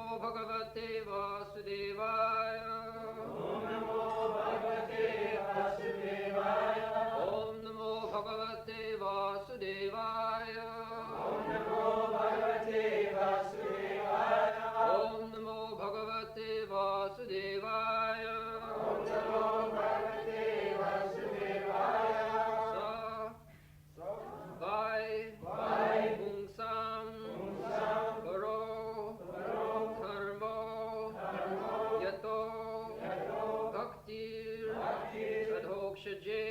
Namo Bhagavate Vasudevaya. Om Namo Bhagavate Vasudevaya. Om Namo Bhagavate Vasudevaya. Om Namo Bhagavate Vasudevaya. Om Namo Bhagavate Vasudevaya. Om Namo Bhagavate Vasudevaya. Vai Vai Pungsam Pungsam Karo Karo Dharmo Dharmo Yato Yato Bhaktir Bhaktir Adhokshaje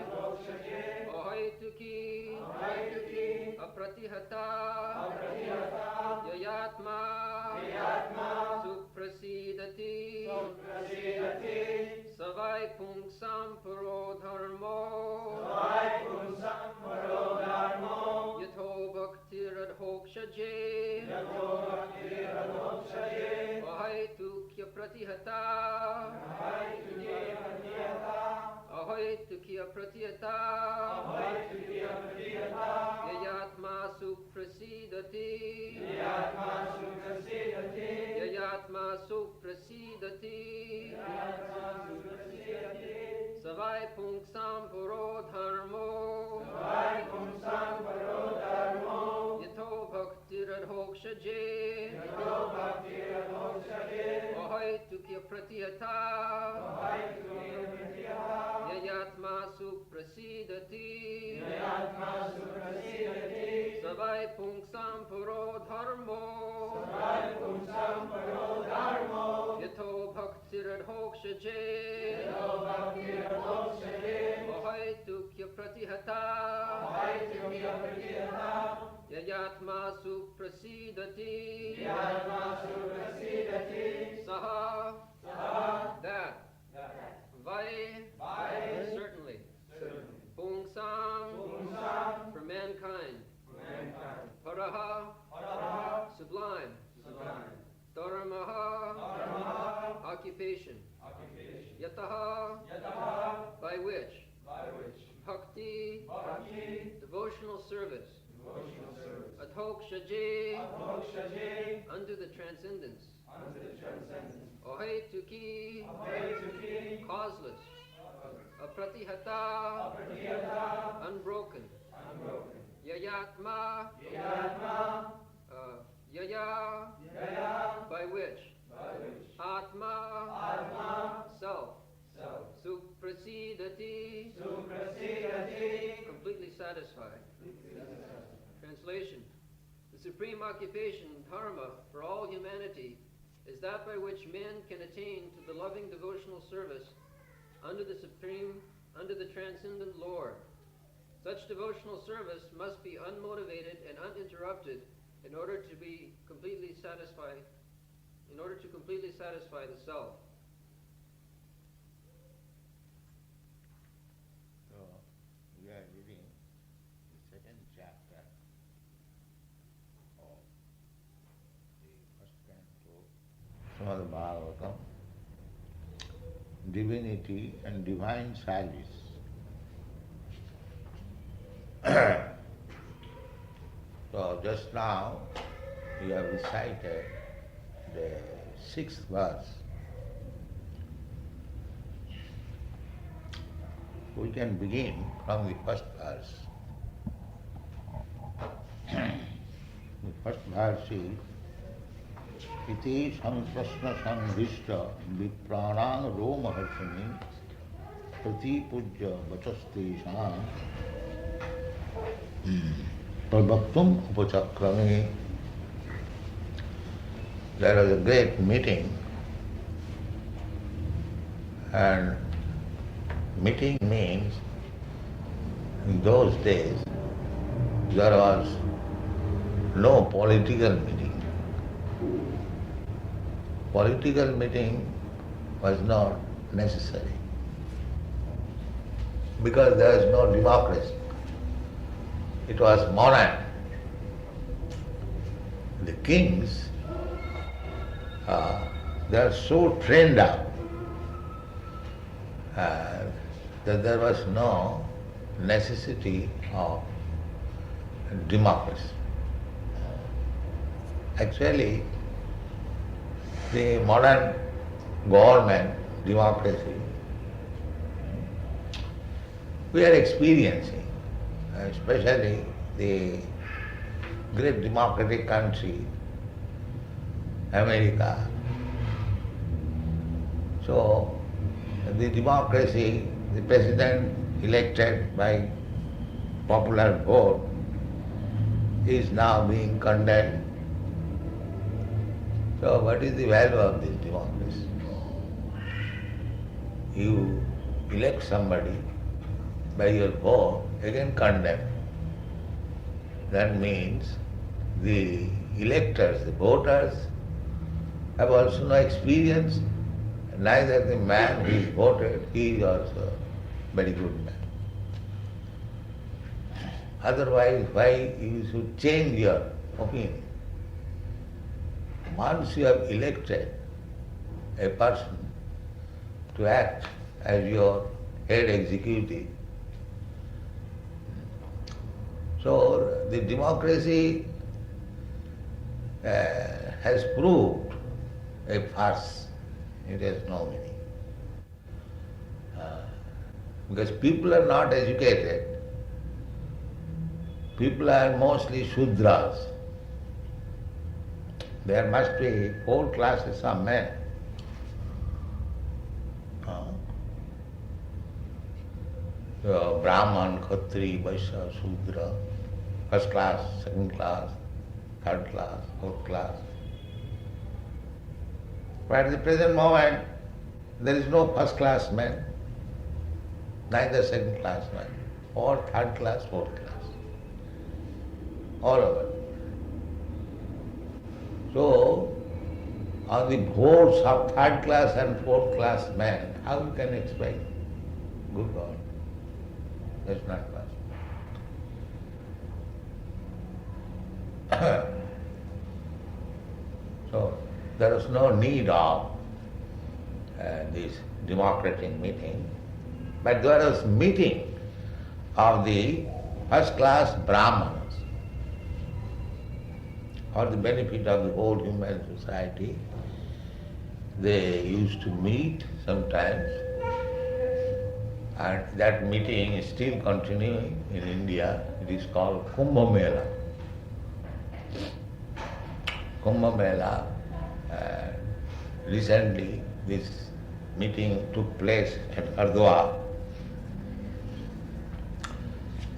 Adhokshaje Ahaituki Ahaituki Apratihata Apratihata Yayatma Yayatma Suprasidati Suprasidati Savai Pungsam Paro Dharmo Vai Pungsam Paro Dharmo Yato Bhaktir Adhokshaje Yato Bhaktir Adhokshaje Ahaitukya Pratihata Ahaituki Apratihata Ahaitukya Pratihata Ahaituki Apratihata Yayatma Suprasidati Yayatma Suprasidati Yayatma Suprasidati Yayatma Suprasidati Savai Pungsam Puro Dharmo Vai Pungsam Paro Dharmo Yato Bhaktir Adhokshaje Yato Bhaktir Adhokshaje Ahaitukya Pratihata Ahaituki Apratihata Yayatma Suprasidati Yayatma Suprasidati Savai Pungsam Puro Dharmo Vai Pungsam Paro Dharmo Yato Bhaktir Adhokshaje Yato Bhaktir Adhokshaje Ahaitukya Pratihata Ahaituki Apratihata Yayatma Suprasidati Yayatma Suprasidati Saha Saha That Vai Vai Certainly Certainly Pungsam Pungsam For mankind Mankind Paraha Paraha Sublime Sublime Dharmaha Dharma Occupation Occupation Yataha Yataha By which By which Bhakti Bhakti Devotional service Devotional service Adhokshaje Adhokshaje Unto the transcendence Unto the transcendence Ahaituki Ahaituki Causeless Apratihata Apratihata Unbroken Unbroken Yayatma Yayatma Yaya Yaya By which By which Atma Atma Self Self Suprasidati Suprasidati Completely satisfied. Translation. The supreme occupation, dharma, for all humanity is that by which men can attain to the loving devotional service under the transcendent Lord. Such devotional service must be unmotivated and uninterrupted in order to completely satisfy the self. So we are reading the second chapter of the first canto, Srimad Bhagavatam, Divinity and Divine Service. So just now we have recited the 6th verse. We can begin from the first verse. The first verse is Iti samprasna sanghishta viprāṇaṁ romaharshini pratipujya vachasteshāṁ prabhaktum upachakrame. There was a great meeting, and meeting means in those days there was no political meeting. Political meeting was not necessary because there is no democracy. It was monarch. The kings, they are so trained up that there was no necessity of democracy. Actually, the modern government, democracy, we are experiencing, especially the great democratic country, America. So, the democracy, the president elected by popular vote is now being condemned. So what is the value of this democracy? You elect somebody by your vote, again condemn. That means the electors, the voters, have also no experience. Neither the man who is voted, he is also a very good man. Otherwise, why you should change your opinion? Once you have elected a person to act as your head executive, so the democracy has proved a farce. It has no meaning. Because people are not educated. People are mostly śūdras. There must be 4 classes of men. So, brāhmaṇa, khatri, vaishya, śūdra, first class, second class, third class, fourth class. But at the present moment, there is no first class man, neither second class man, or third class, fourth class. All over. So, on the votes of third class and fourth class men, how you can expect? Good God, that's not possible. So, there is no need of this democratic meeting, but there is meeting of the first class brahmanas for the benefit of the whole human society. They used to meet sometimes, and that meeting is still continuing in India. It is called Kumbh Mela. Kumbh Mela, recently this meeting took place at Hardwar.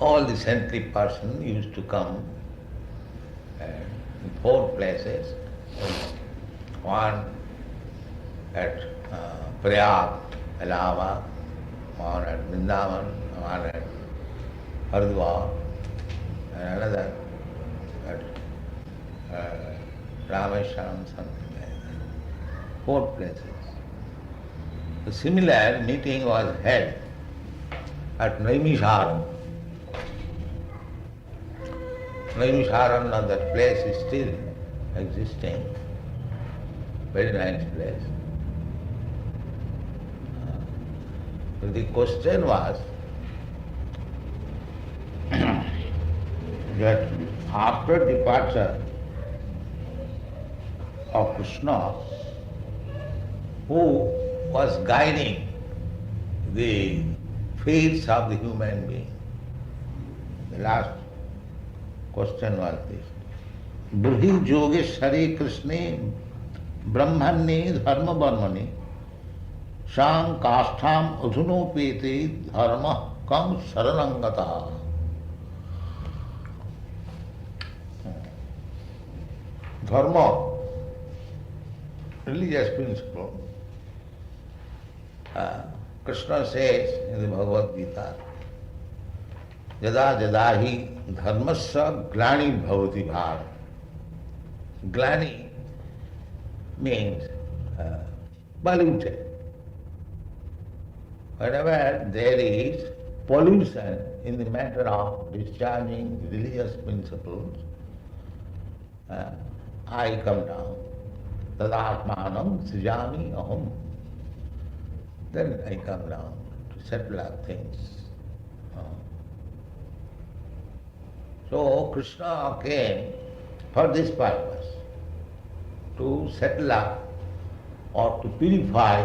All the saintly persons used to come in 4 places. One at Prayag, Allahabad, one at Vrindavan, one at Hardwar, and another at Rameshwaram, something like that. 4 places. A similar meeting was held at Naimisharam. Naimisharam, now that place is still existing. Very nice place. But the question was that after departure of Krishna, who was guiding the fates of the human being? The last question was this. Buddhi Yogeshwari Krishna Brahmani Dharma Barmani Shang Kastham Adhunopeti Dharma Kam Saranangata. Dharma, religious principle. Krishna says in the Bhagavad Gita, Yada jada hi dharmasya glani bhavati bhāv. Glani means polluted. Whenever there is pollution in the matter of discharging religious principles, I come down. Tadatmanam srijami ahaṁ. Then I come down to settle up things. So Krishna came for this purpose, to settle up or to purify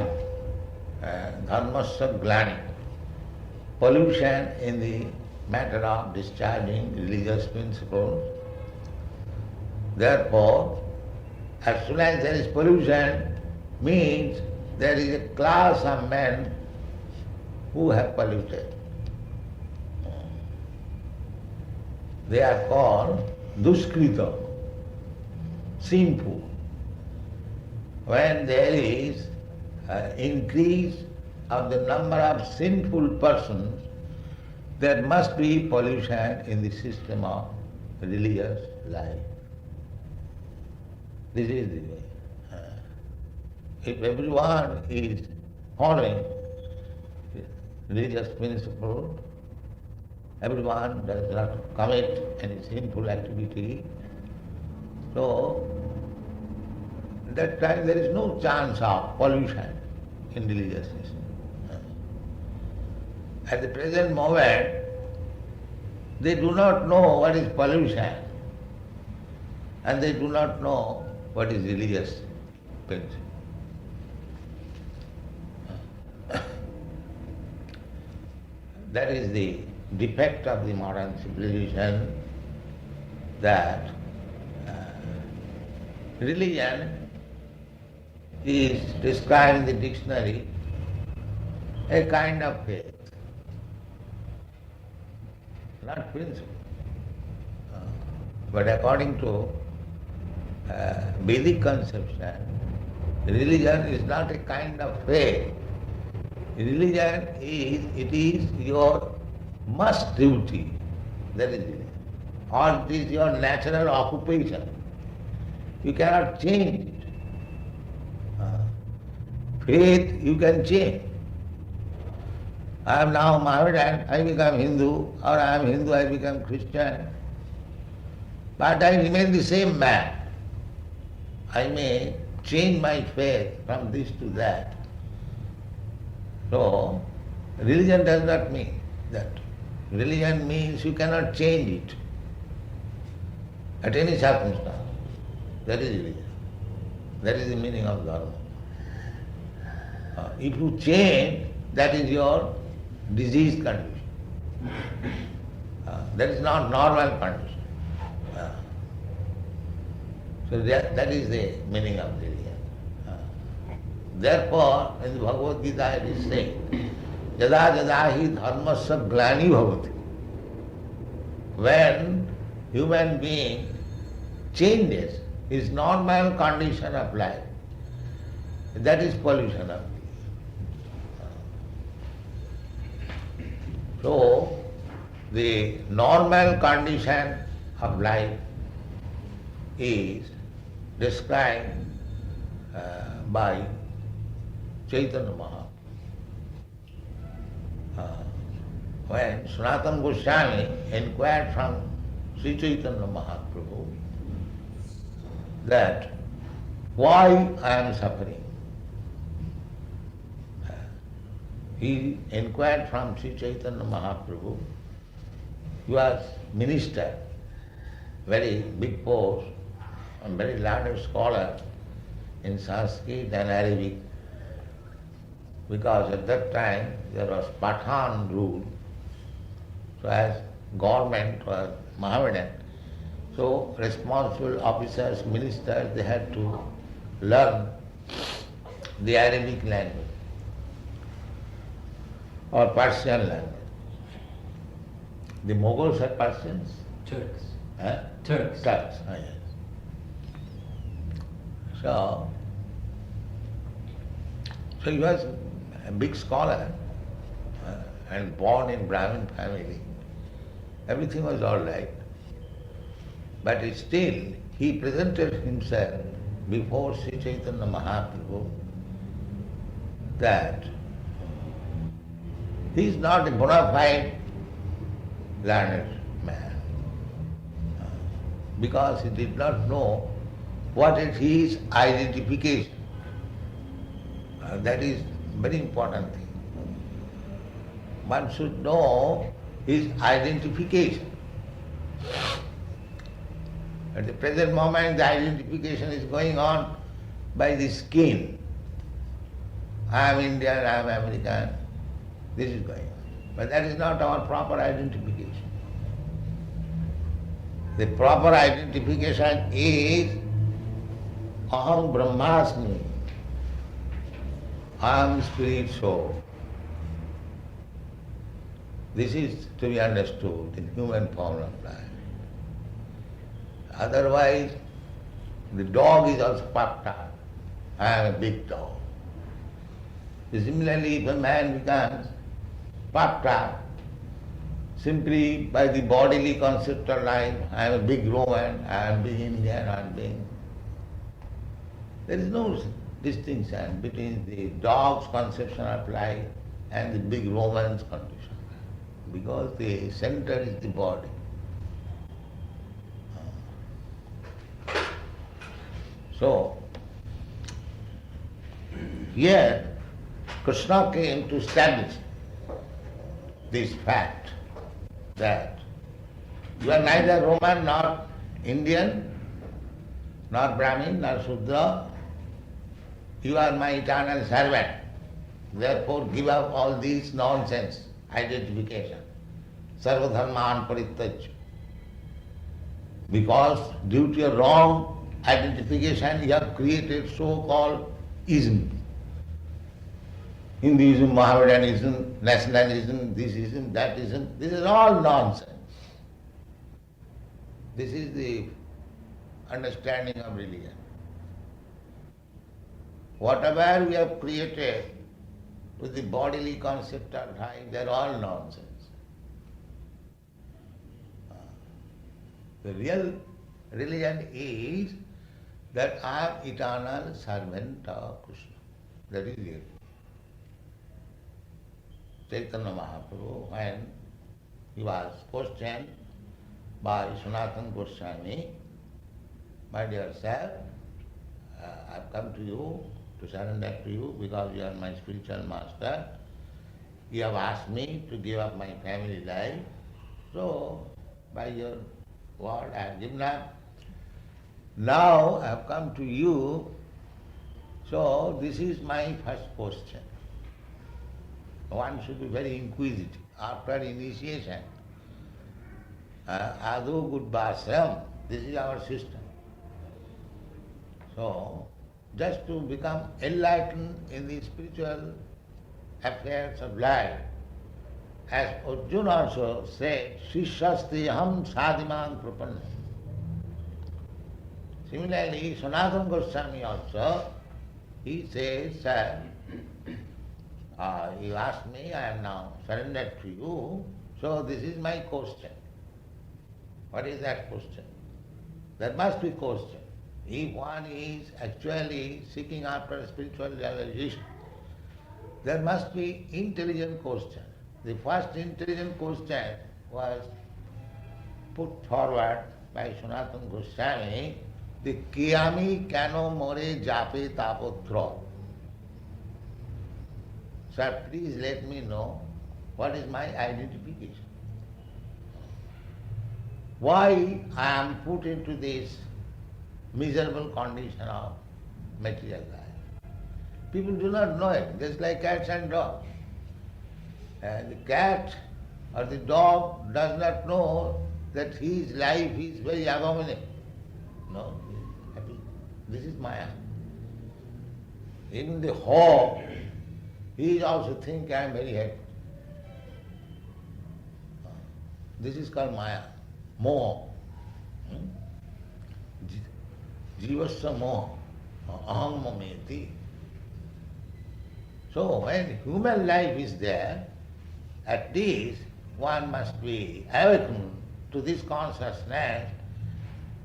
dharmasya glani, pollution in the matter of discharging religious principles. Therefore, as soon as there is pollution, means there is a class of men who have polluted. They are called duskrita, sinful. When there is increase of the number of sinful persons, there must be pollution in the system of religious life. This is the way. If everyone is following religious principle, everyone does not commit any sinful activity, so at that time there is no chance of pollution in religious system. At the present moment, they do not know what is pollution, and they do not know what is religious principle. That is the defect of the modern civilization, that religion is described in the dictionary a kind of faith, not principle. But according to Vedic conception, religion is not a kind of faith. Religion is your must duty. That is religion. Or it is your natural occupation. You cannot change it. Faith you can change. I am now Mohammedan, I become Hindu, or I am Hindu, I become Christian. But I remain the same man. I may change my faith from this to that. So, religion does not mean that. Religion means you cannot change it at any circumstance. That is religion. That is the meaning of dharma. If you change, that is your diseased condition. That is not normal condition. So that is the meaning of religion. Therefore, in the Bhagavad Gita it is saying, Yada yada hi dharmasya glani bhavati. When human being changes his normal condition of life, that is pollution of life. So, the normal condition of life is described by Caitanya Mahāprabhu. When Sanatana Goswami inquired from Śrī Caitanya Mahāprabhu that why I am suffering, he inquired from Śrī Caitanya Mahāprabhu. He was minister, very big post, a very learned scholar in Sanskrit and Arabic, because at that time there was Pathan rule. So as government was Mohammedan, so responsible officers, ministers, they had to learn the Arabic language or Persian language. The Mughals are Persians? Turks. Turks. Turks, yes. So he was a big scholar and born in Brahmin family. Everything was all right. But still, he presented himself before Śrī Caitanya Mahāprabhu that he is not a bona fide learned man, because he did not know what is his identification. That is very important thing. One should know his identification. At the present moment, the identification is going on by the skin. I am Indian, I am American. This is going on. But that is not our proper identification. The proper identification is ahaṁ brahmāsmi. I am spirit soul. This is to be understood in human form of life. Otherwise, the dog is also puffed up. I am a big dog. Similarly, if a man becomes puffed up simply by the bodily concept of life, I am a big Roman, I am big Indian, I am big. There is no distinction between the dog's conception of life and the big Roman's conception of life, because the center is the body. So, here Krishna came to establish this fact that you are neither Roman nor Indian, nor Brahmin, nor Śūdra. You are my eternal servant. Therefore give up all these nonsense identification. Sarva dharman parityajya. Because due to your wrong identification you have created so-called ism. Hinduism, Mohammedanism, nationalism, this ism, that ism, this is all nonsense. This is the understanding of religion. Whatever we have created with the bodily concept of life, they are all nonsense. The real religion is that I am eternal servant of Krishna. That is real. Caitanya Mahāprabhu, when he was questioned by Sanatana Goswami, my dear sir, I have come to you to surrender to you because you are my spiritual master. You have asked me to give up my family life. So, by your word I have given up. Now I have come to you. So, this is my first question. One should be very inquisitive. After initiation, Adu Gudbasram, this is our system. So, just to become enlightened in the spiritual affairs of life, as Arjuna also said, Srishasti ahaṁ sadhiman prapanna. Similarly, Sanatana Goswami also, he says, sir, you asked me, I am now surrendered to you, so this is my question. What is that question? There must be question. If one is actually seeking after spiritual realization, there must be intelligent question. The first intelligent question was put forward by Sanatana Goswami, the Kiyami Kano More Jape Tapotra. Sir, please let me know what is my identification. Why I am put into this miserable condition of material life. People do not know it, just like cats and dogs. And the cat or the dog does not know that his life is very abominable. No, he is happy. This is Maya. Even the hawk, he is also thinking, I am very happy. This is called Maya, Moha. Jivasya moha, ahaṁ mameti. So when human life is there, at least one must be awakened to this consciousness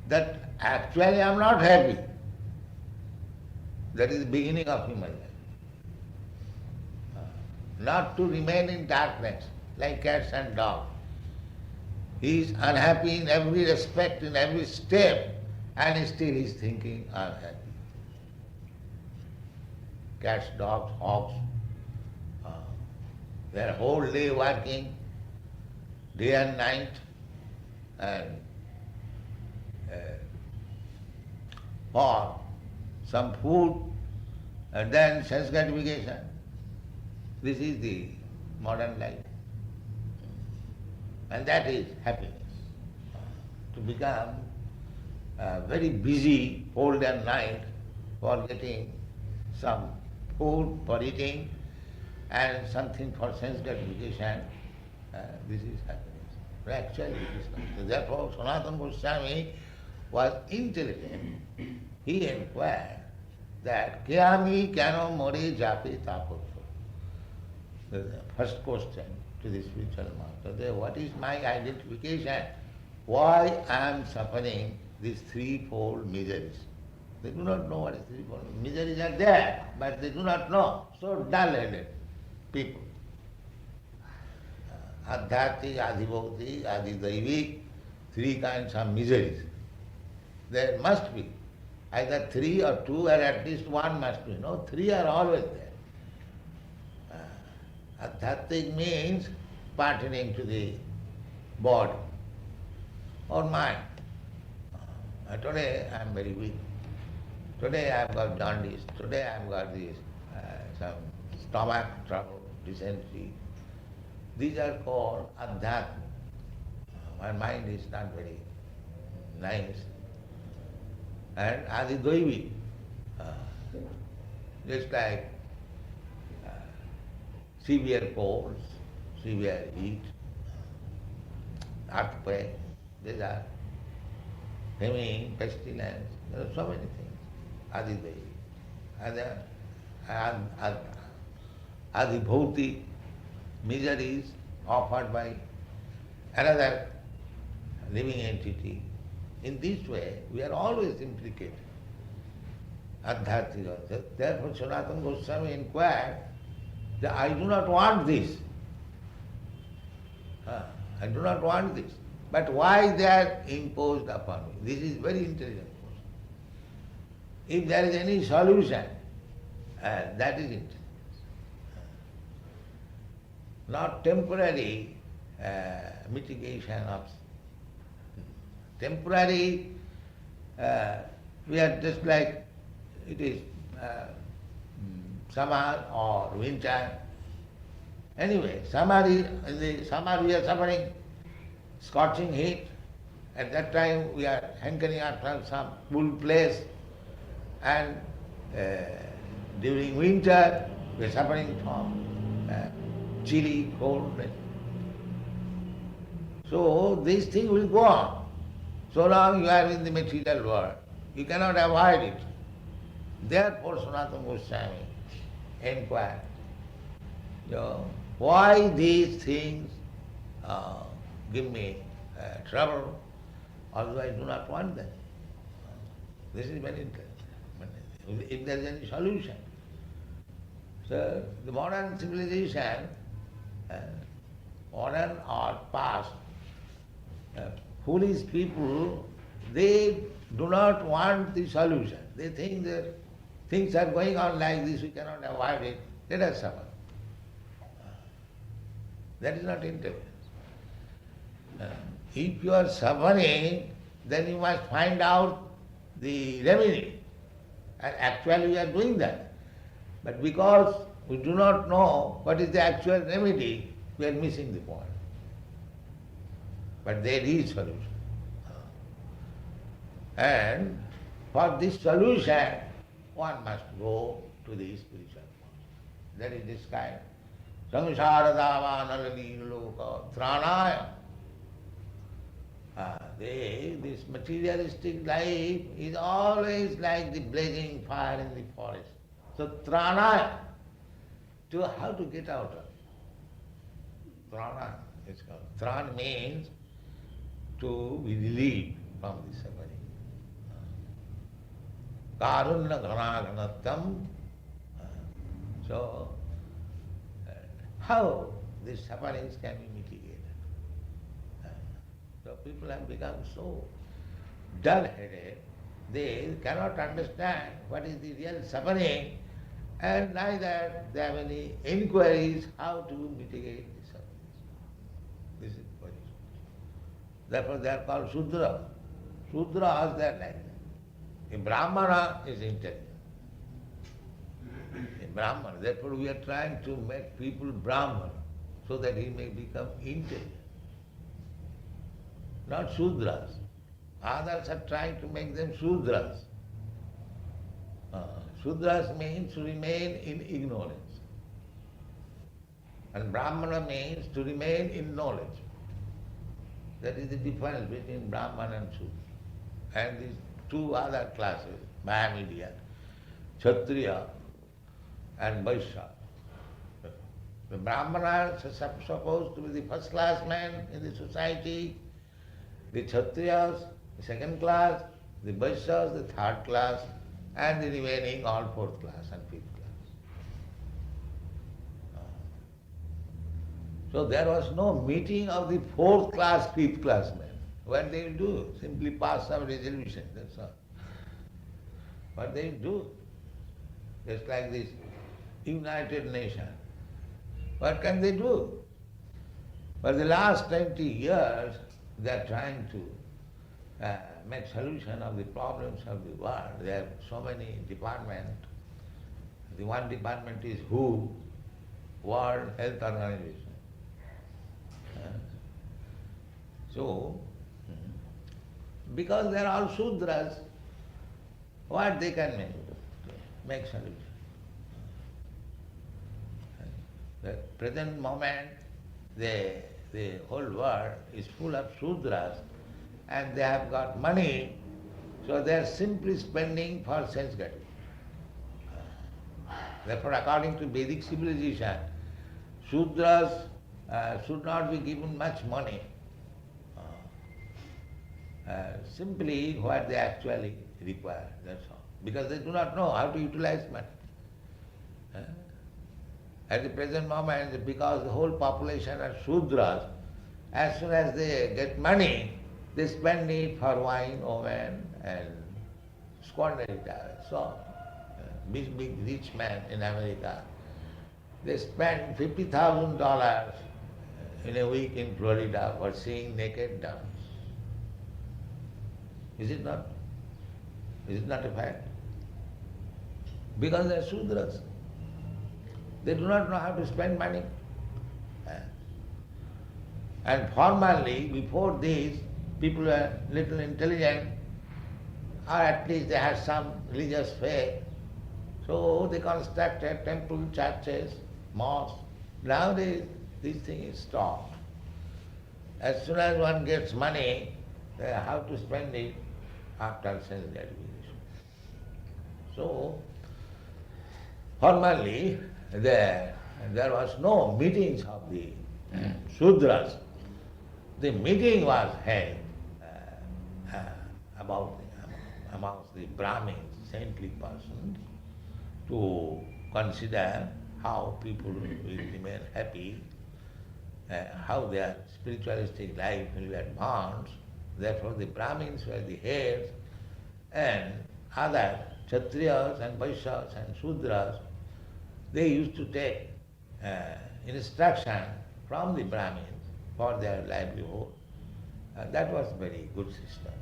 that actually I am not happy. That is the beginning of human life. Not to remain in darkness like cats and dogs. He is unhappy in every respect, in every step, and still he is thinking, I am happy. Cats, dogs, hawks, their whole day working, day and night, and for some food, and then sense gratification. This is the modern life. And that is happiness. To become very busy whole day and night for getting some food for eating and something for sense gratification, this is happiness. But actually it is not. So therefore Sanatana Goswami was intelligent. He inquired that Kyami Kyano More Jape Taposo. The first question to the spiritual master. What is my identification? Why I am suffering these threefold miseries? They do not know what is threefold. Miseries are there, but they do not know. So dull-headed people. Adhyatmic, adhibhautik, adhidaivik, three kinds of miseries. There must be either three or two, or at least one must be. No, three are always there. Adhyatmic means pertaining to the body or mind. Today I am very weak. Today I have got jaundice. Today I have got this some stomach trouble, dysentery. These are called adhyatmic. My mind is not very nice. And adhidaivik, just like severe colds, severe heat, earthquake, these are famine, pestilence, there are so many things. Adhidaivik. Adhibhautik, miseries offered by another living entity. In this way, we are always implicated. Adhyatmika. Therefore, Sanatana Goswami inquired that I do not want this. I do not want this. But why they are imposed upon me? This is very intelligent question. If there is any solution, that is intelligence. Not temporary mitigation of temporary, we are just like it is summer or winter. Anyway, in the summer we are suffering scorching heat. At that time we are hankering after some cool place, and during winter we are suffering from chilly, cold. So this thing will go on. So long you are in the material world, you cannot avoid it. Therefore Sanatana Goswami inquired, why these things give me trouble, although I do not want them. This is very interesting. If there is any solution. So the modern civilization, modern or past, foolish people, they do not want the solution. They think that things are going on like this, we cannot avoid it, let us suffer. That is not intelligence. If you are suffering, then you must find out the remedy. And actually we are doing that. But because we do not know what is the actual remedy, we are missing the point. But there is solution. And for this solution, one must go to the spiritual world. That is described. Samsara nalali loka tranaya. This materialistic life is always like the blazing fire in the forest. So tranaya, to how to get out of it. Trana is called. Tran means to be relieved from the suffering. Karunya ghanaganatam. So, how these sufferings can be mitigated? So people have become so dull-headed, they cannot understand what is the real suffering, and neither they have any inquiries how to mitigate the sufferings. This is very important. Therefore they are called śūdra. Śūdras, they are like that. A brāhmaṇa is intelligent. A brahmana. Therefore we are trying to make people brahmana so that he may become intelligent. Not śūdras. Others are trying to make them śūdras. Śūdras means to remain in ignorance. And brahmana means to remain in knowledge. That is the difference between brahmana and śūdra. And these two other classes, Mahamediya, Kshatriya and Vaishya. The brahmanas are supposed to be the first class men in the society, the Kshatriyas, the second class, the Vaishyas, the third class, and the remaining all fourth class and fifth class. So there was no meeting of the fourth class, fifth class men. What they will do? Simply pass some resolution, that's all. What they will do? Just like this United Nations. What can they do? For the last 20 years, they are trying to make solution of the problems of the world. There are so many departments. The one department is WHO, World Health Organization. So, because they are all Shudras, what they can make solution? The present moment, the whole world is full of Shudras and they have got money, so they are simply spending for sense gratification. Therefore, according to Vedic civilization, Shudras should not be given much money. Simply what they actually require, that's all. Because they do not know how to utilize money. At the present moment, because the whole population are Shudras, as soon as they get money, they spend it for wine, women, and squander it away. So, big rich man in America, they spend $50,000 in a week in Florida for seeing naked dance. Is it not? Is it not a fact? Because they are Shudras. They do not know how to spend money. And formerly, before this, people were little intelligent, or at least they had some religious faith. So they constructed temples, churches, mosques. Nowadays, this thing is stopped. As soon as one gets money, they have to spend it after sense gratification. So, formerly, there was no meetings of the Shudras. The meeting was held amongst the Brahmins, saintly persons, to consider how people will remain happy, how their spiritualistic life will advance. Therefore the Brahmins were the heads, and other Kshatriyas and Vaishyas and Shudras, they used to take instruction from the Brahmins for their livelihood. That was a very good system.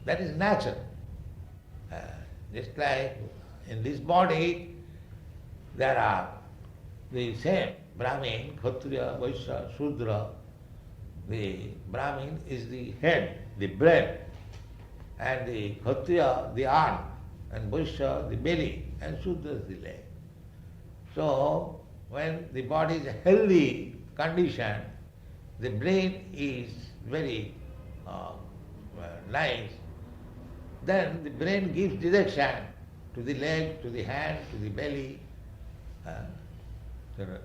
That is natural. Just like in this body, there are the same Brahmin, Kshatriya, Vaishya, Shudra. The Brahmin is the head, the brain, and the Kshatriya, the arm, and Vaishya, the belly, and Shudra is the leg. So, when the body is a healthy condition, the brain is very nice, then the brain gives direction to the leg, to the hand, to the belly. The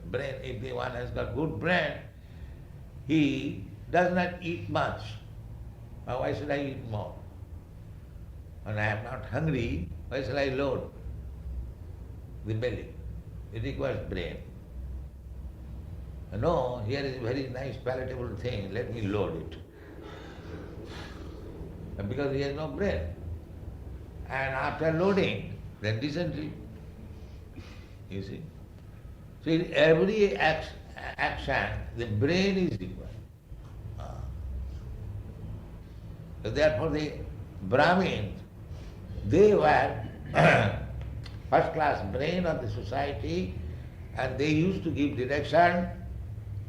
brain, if the one has got good brain, he does not eat much. Why should I eat more? When I am not hungry, why shall I load the belly? It requires brain. No, here is a very nice palatable thing, let me load it. Because he has no brain. And after loading, then dysentery. You see? So in every action, the brain is required. So therefore the Brahmins, they were first class brain of the society, and they used to give direction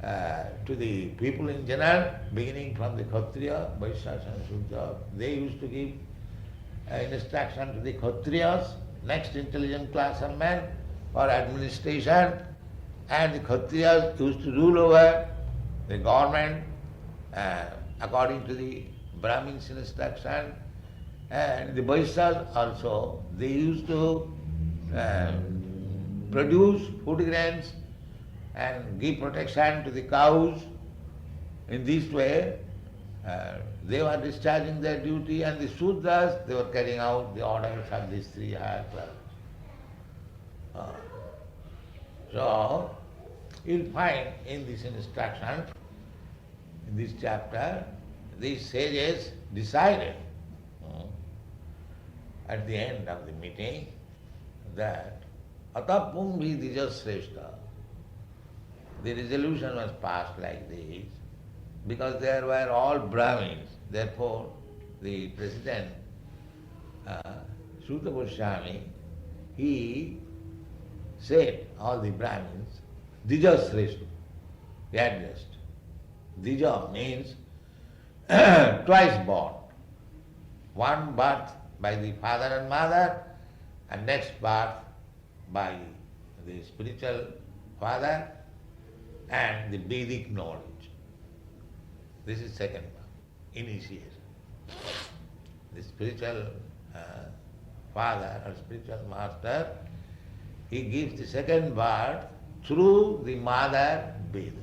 to the people in general, beginning from the Kshatriya, Vaishyas and Śūdra. They used to give instruction to the Kshatriyas, next intelligent class of men, for administration, and the Kshatriyas used to rule over the government according to the Brahmin's instruction, and the Vaishyas also, they used to produce food grains and give protection to the cows. In this way, they were discharging their duty, and the Śūdras, they were carrying out the orders of these three higher classes. So, you'll find in this instruction, in this chapter, these sages decided at the end of the meeting that atapum vidijasreshta. The resolution was passed like this, because there were all Brahmins. Therefore, the president, Sutta Goswami, he said, all the Brahmins, dijasreshta, he addressed. Dija means twice born. One birth by the father and mother, and next birth by the spiritual father and the Vedic knowledge. This is second birth, initiation. The spiritual father or spiritual master, he gives the second birth through the mother Vedas.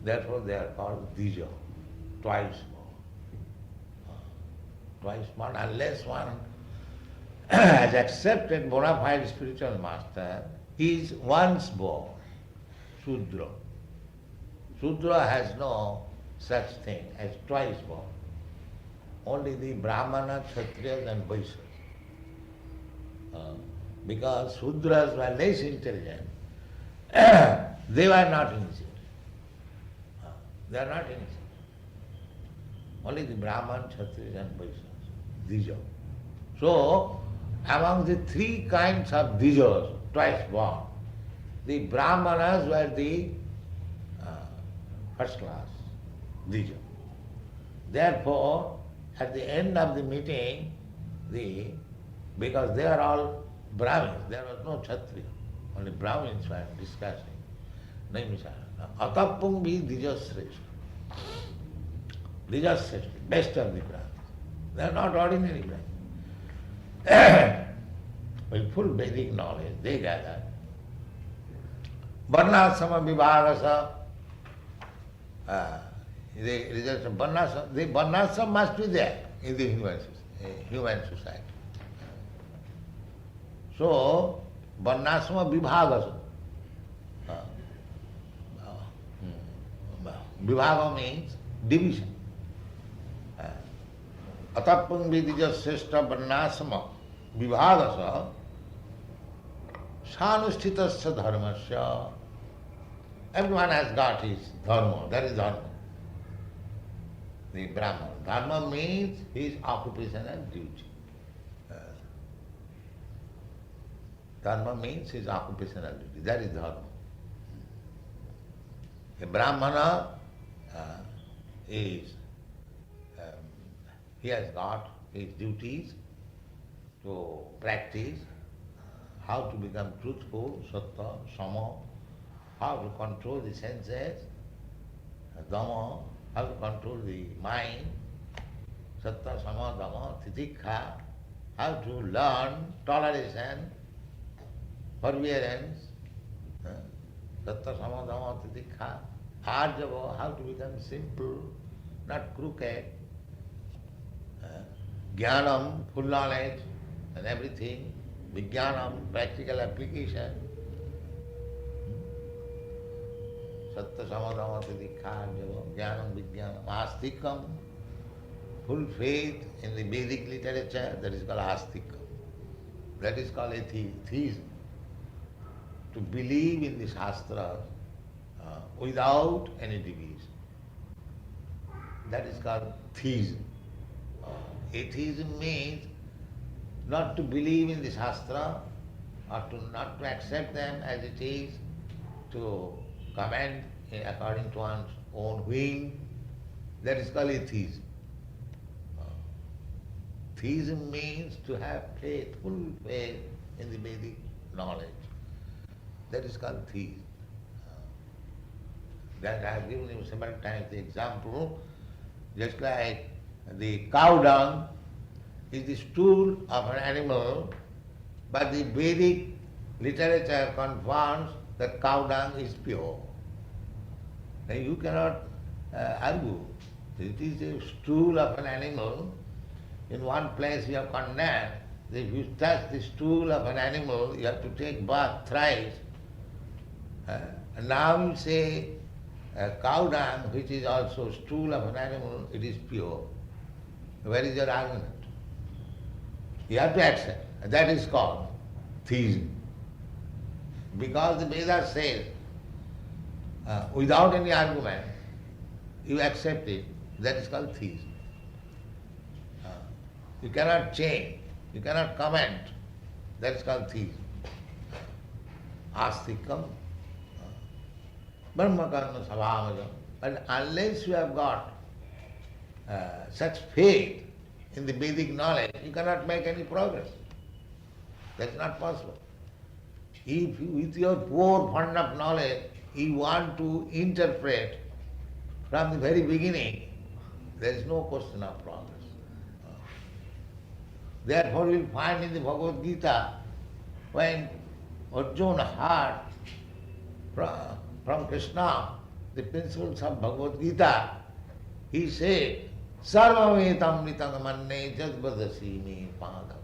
Therefore they are called Dija, twice born. Twice born, unless one has accepted bona fide spiritual master, he is once born, śūdra. Śūdra has no such thing as twice born. Only the brāhmaṇa, kshatriyas and vaishyas. Because Śūdras were less intelligent, they were not initiated. They are not initiated. Only the brāhmaṇa, kshatriyas and vaishyas, dija. So, among the three kinds of dijas, twice born, the brāhmanas were the first class dija. Therefore, at the end of the meeting, because they are all Brahmins, there was no Kshatriya, only Brahmins were discussing. Atapum bhi dijasreshta. Dijasreshta, best of the Brahmins. They are not ordinary Brahmins. With full Vedic knowledge, they gathered. Varnasama vibhagasa. The result of Varnasama, the Varnasama must be there in the human society. So, Varnasama vibhagasa. Vibhaga means division. Atapam vidijasreshta varnasama vibhagasa sanusthitasya dharmasya. Everyone has got his dharma, that is dharma. The Brahman. Dharma means his occupational duty. Dharma means his occupational duty, that is dharma. A brāhmana he has got his duties to practice, how to become truthful, sattva, sama, how to control the senses, dhamma, how to control the mind, sattva, sama, dhamma, titikha, how to learn toleration, forbearance, sattva, sama, dhamma, titikha, arjava, how to become simple, not crooked, jnanam, full knowledge and everything, vijnanam, practical application, sattva, sama, dhamma, titikha, arjava, jnanam, vijnanam, astikam, full faith in the Vedic literature, that is called astikam. That is called atheism. To believe in the Shastras without any division. That is called theism. Atheism means not to believe in the Shastra, or not to accept them as it is, to comment according to one's own whim, that is called atheism. Theism means to have faith, full faith in the Vedic knowledge. That is called theism. That I have given you several times the example, just like the cow dung is the stool of an animal, but the Vedic literature confirms that cow dung is pure. Now you cannot argue. It is a stool of an animal. In one place you have condemned that if you touch the stool of an animal, you have to take bath thrice. And now you say cow dung, which is also stool of an animal, it is pure. Where is your argument? You have to accept. That is called theism. Because the Vedas says, without any argument, you accept it, that is called theism. You cannot change, you cannot comment, that is called theism. Astikam, brahma karma sabhavajam. But unless you have got such faith in the Vedic knowledge, you cannot make any progress. That is not possible. If you, with your poor fund of knowledge, you want to interpret from the very beginning, there is no question of progress. Therefore you will find in the Bhagavad Gita, when Arjuna heard from Krishna the principles of Bhagavad Gita, he said, Sarvametam nitamanne jadvadasi me padava.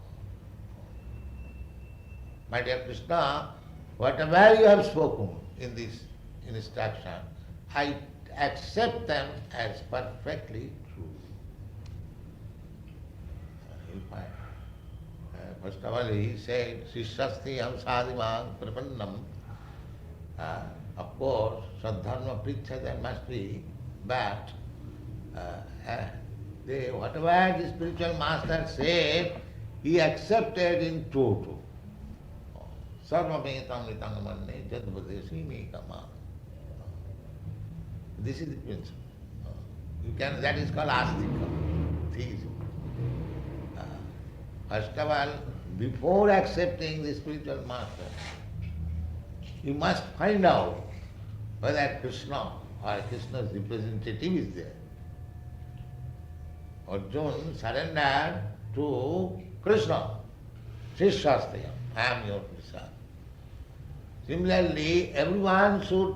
My dear Krishna, whatever you have spoken in this instruction, I accept them as perfectly true. You find. First of all, he said, Sishasti ham sadhimang prapannam. Of course, sadharma prichhata must be, but whatever the spiritual master said, he accepted in toto. Sarvametam nitangamanne jadvadesi me kama. This is the principle. You can, that is called astika, theism. First of all, before accepting the spiritual master, you must find out whether Krishna or Krishna's representative is there. Arjuna surrendered to Krishna. Srishastaya, I am your Krishna. Similarly, everyone should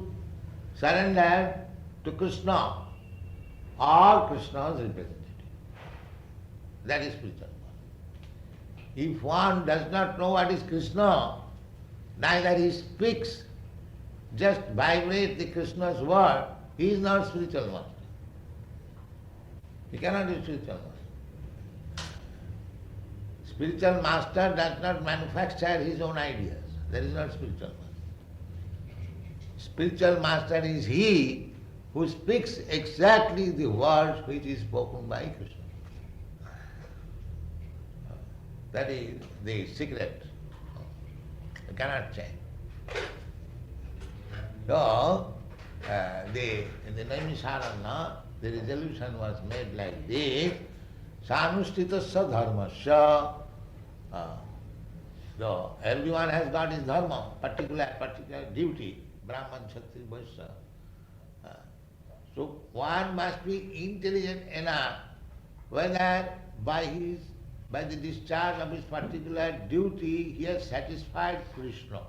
surrender to Krishna or Krishna's representative. That is spiritual. If one does not know what is Krishna, neither he speaks, just vibrate the Krishna's word, he is not spiritual master. He cannot be spiritual master. Spiritual master does not manufacture his own ideas. That is not spiritual master. Spiritual master is he who speaks exactly the words which is spoken by Krishna. That is the secret. You cannot change. So, in the Naimisharanya, the resolution was made like this: Sanusthitasya dharmasya. So, everyone has got his dharma, particular duty, Brahman, Kshatriya, Vaishya. So, one must be intelligent enough whether by the discharge of his particular duty, he has satisfied Krishna.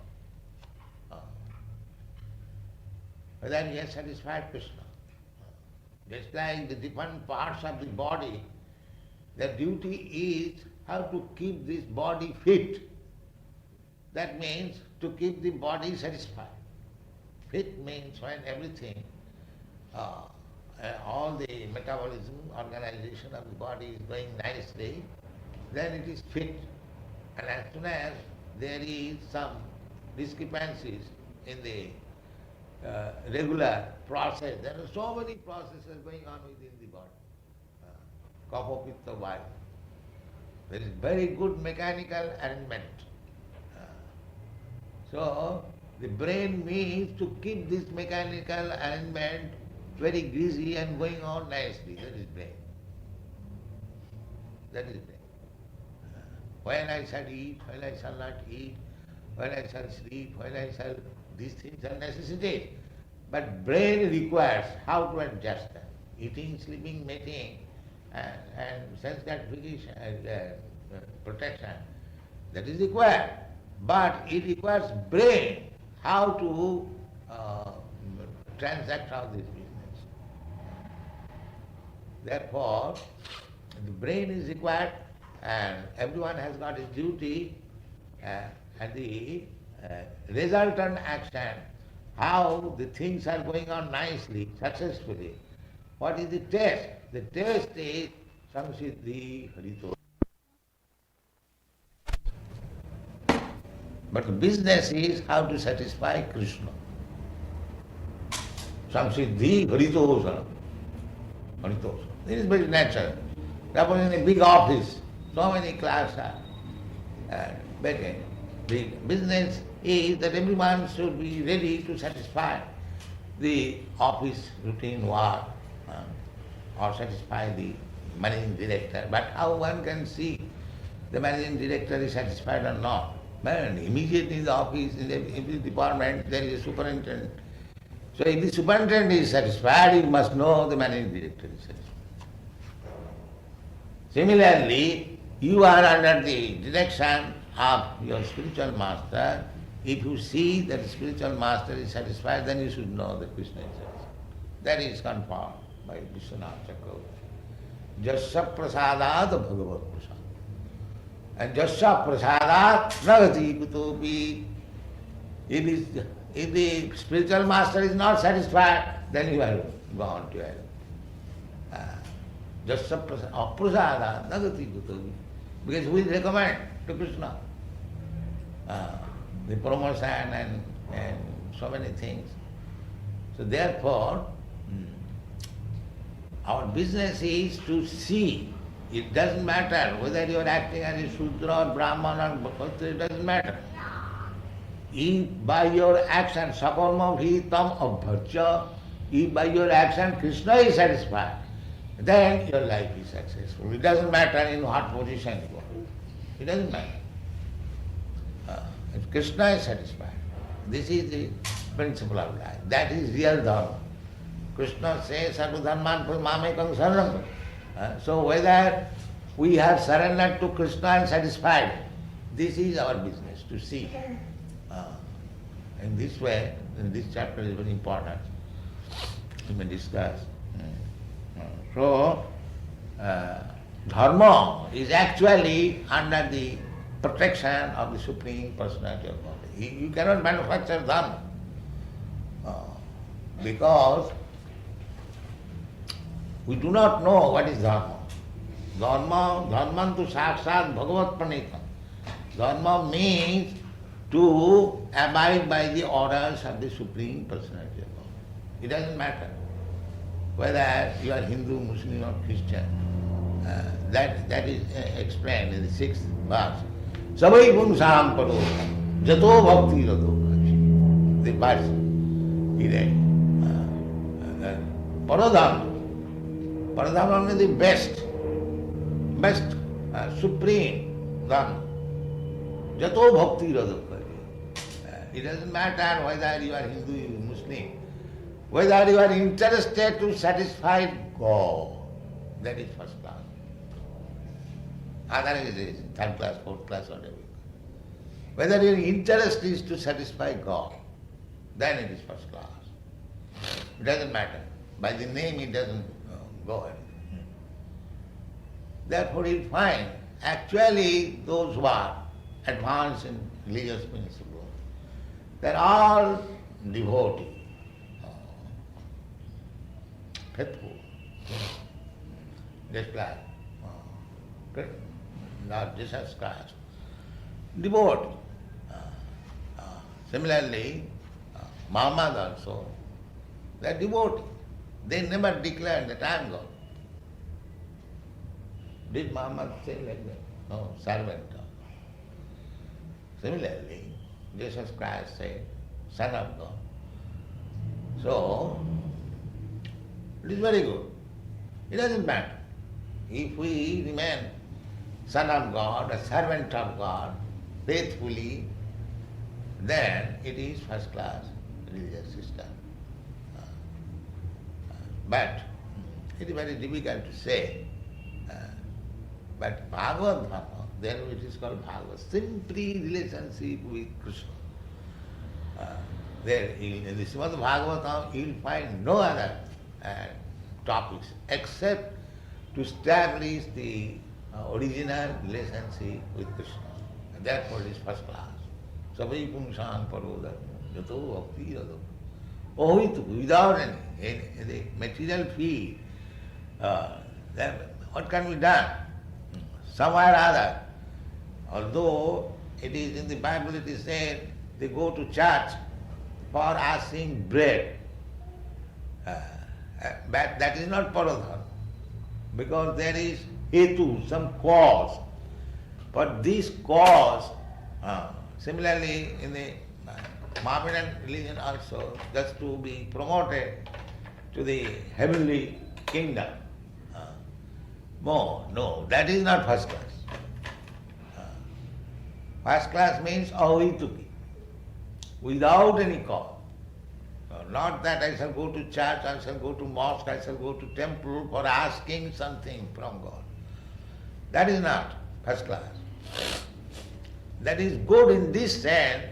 Whether he has satisfied Krishna. Just like the different parts of the body, their duty is how to keep this body fit. That means to keep the body satisfied. Fit means when everything, all the metabolism, organization of the body is going nicely, then it is fit. And as soon as there is some discrepancies in the regular process, there are so many processes going on within the body. Kapha, pitta, vata. There is very good mechanical arrangement. So, the brain needs to keep this mechanical arrangement very greasy and going on nicely. That is brain. That is brain. When I shall eat, when I shall not eat, when I shall sleep, when I shall... These things are necessities. But brain requires how to adjust them. Eating, sleeping, mating, and sense gratification, protection. That is required. But it requires brain how to transact all this business. Therefore, the brain is required, and everyone has got his duty, and the resultant action, how the things are going on nicely, successfully. What is the test? The test is samsiddhi harito. But the business is how to satisfy Krishna. Samsiddhi haritosana. Haritosana. This is very natural. Suppose in a big office, so many clerks are begging. The business is that everyone should be ready to satisfy the office routine work or satisfy the managing director. But how one can see the managing director is satisfied or not? Man, immediately in the office, in every department, there is a superintendent. So if the superintendent is satisfied, you must know the managing director is satisfied. Similarly, you are under the direction of your spiritual master. If you see that the spiritual master is satisfied, then you should know that Krishna is satisfied. That is confirmed by Vishwanath Chakravarti. Jasya prasadat bhagavat prasad. And jasya prasadat nagati kutopi. If the spiritual master is not satisfied, then you are gone to hell. Jasya prasadat nagati kutopi. Because we recommend to Krishna the promotion and so many things. So therefore, our business is to see. It doesn't matter whether you are acting as a śūdra or brāhmaṇa or bodily, it doesn't matter. If by your action, sakarma vritam abhajya, if by your action Krishna is satisfied, then your life is successful. It doesn't matter in what position you are. It doesn't matter. If Krishna is satisfied, this is the principle of life. That is real dharma. Krishna says, sarva dharman mamekam saranam. So whether we have surrendered to Krishna and satisfied, this is our business, to see. In this way, in this chapter is very important. We may discuss. So, dharma is actually under the protection of the Supreme Personality of Godhead. You cannot manufacture dharma because we do not know what is dharma. Dharmantu sakshat bhagavat pranita. Dharma means to abide by the orders of the Supreme Personality of Godhead. It doesn't matter whether you are Hindu, Muslim or Christian. That is explained in the 6th verse. Savai punsam paro jato bhakti rado. The verse is paradharma. Paradharma means the best, supreme dharma. Jato bhakti rado. It doesn't matter whether you are Hindu, Muslim, whether you are interested to satisfy God. That is first class. Otherwise it is 3rd class, 4th class, whatever. Whether your interest is to satisfy God, then it is first class. It doesn't matter. By the name it doesn't go ahead. Therefore you find actually those who are advanced in religious principles, they are all devotees, faithful, just like Lord Jesus Christ, devotee. Similarly, Muhammad also, they are devotee. They never declared that I am God. Did Muhammad say like that? servant of God. Similarly, Jesus Christ said, Son of God. So, it is very good. It doesn't matter. If we remain Son of God, a servant of God, faithfully, then it is first class religious system. But it is very difficult to say. But Bhagavad Dharma, then it is called Bhagavad, simply relationship with Krishna. There in the Srimad Bhagavatam you will find no other topics except to establish the original relationship with Krishna. And therefore it is first class. Sabai pumsang paroda yato bhakti yado. Without any material field, then what can be done? Somewhere or other. Although it is in the Bible it is said they go to church for asking bread. But that is not paradharma. Because there is hetu, some cause. But this cause, similarly in the Mohammedan religion also, just to be promoted to the heavenly kingdom. No, that is not first class. First class means ahituki, without any cause. Not that I shall go to church, I shall go to mosque, I shall go to temple for asking something from God. That is not first class. That is good in this sense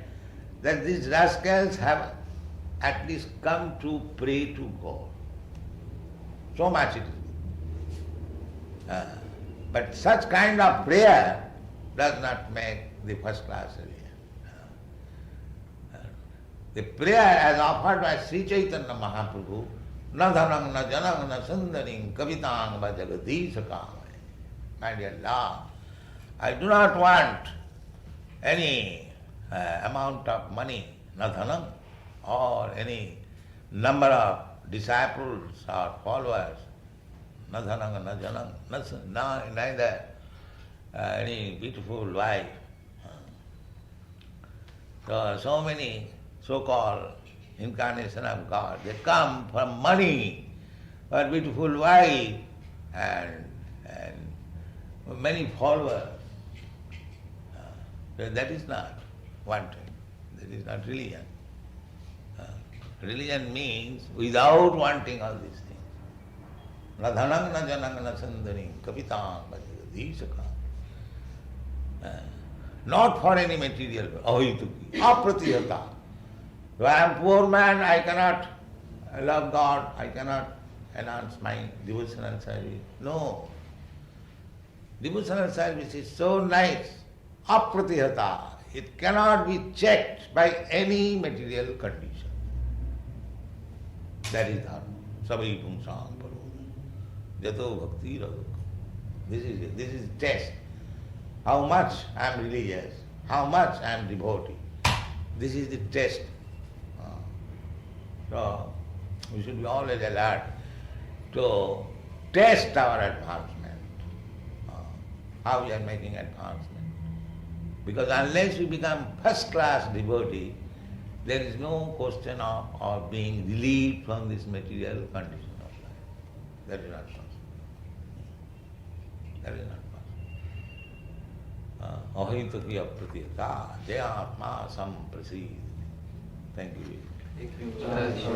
that these rascals have at least come to pray to God. So much it is. But such kind of prayer does not make the first class religion. The prayer as offered by Śrī Caitanya Mahāprabhu, na dhanam, na janam, na sundarim, kavitang va jagadishakam. My dear Lord, I do not want any amount of money, na dhanam, or any number of disciples or followers, na dhanam, na janam, neither any beautiful wife. So many so-called incarnation of God, they come for money, for beautiful wife and many followers. That is not wanted. That is not religion. Religion means without wanting all these things. Na dhanam, na janam, na sundarim, kapitang, jagadishakam. Not for any material, ahituki, apratihata. If I am poor man, I cannot love God, I cannot enhance my devotional service. No. Devotional service is so nice, apratihata. It cannot be checked by any material condition. That is dharma. Sabai pumsang paroda. Jato bhakti raduk. This is test. How much I am religious, how much I am devotee. This is the test. So, we should be always alert to test our advancement, how we are making advancement. Because unless we become first-class devotee, there is no question of being relieved from this material condition of life. That is not possible. That is not possible. Ahituki apratiyata, jayatma samprasid. Thank you. Thank you.